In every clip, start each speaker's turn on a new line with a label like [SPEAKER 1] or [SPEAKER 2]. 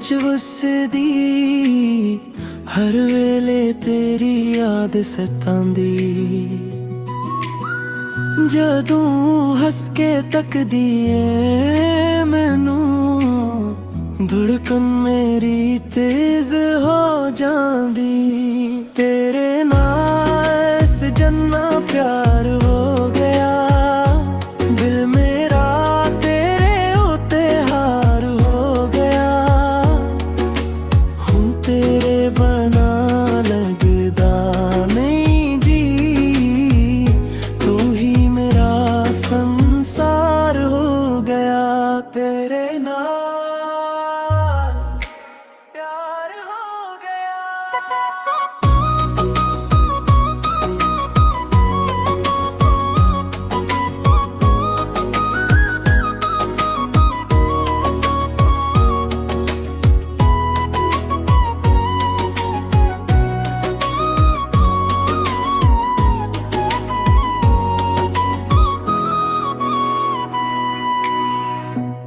[SPEAKER 1] च वसदी हर वेले तेरी याद सतांदी। जदों हस के तकदी ऐ मैनू धड़कन मेरी तेज हो जांदी। तेरे नाल सजना प्यार हो गया, दिल मेरा तेरे उत्ते हार हो गया। हुण तेरे बना लगदा नहीं जी, तू ही मेरा संसार हो गया। तेरे नाल प्यार हो गया।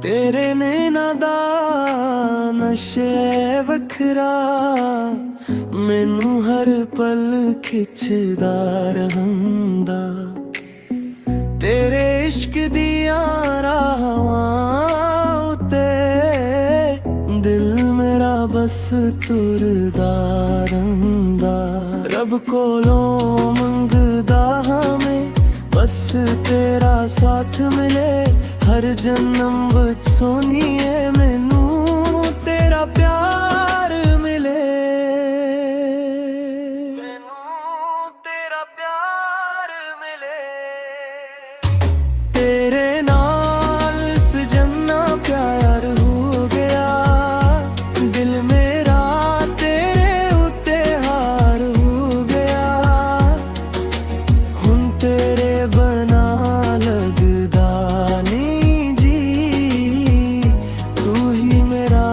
[SPEAKER 1] तेरे नैना दा नशे वखरा मैनू हर पल खिचदा रहंदा। तेरे इश्क दियां राहां उत्ते दिल मेरा बस तुरदा रंदा। रब कोलों मंगदा हां मैं बस तेरा साथ मिले हर जन्म विच सोनिए मैनू तेरा प्यार मिले। मैनू तेरा प्यार मिले। तेरे नाल सजना प्यार हो गया, दिल मेरा तेरे उत्ते हार हो गया। हुण तेरे बना लगदा नहीं जी, तू ही मेरा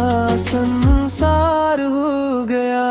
[SPEAKER 1] संसार हो गया।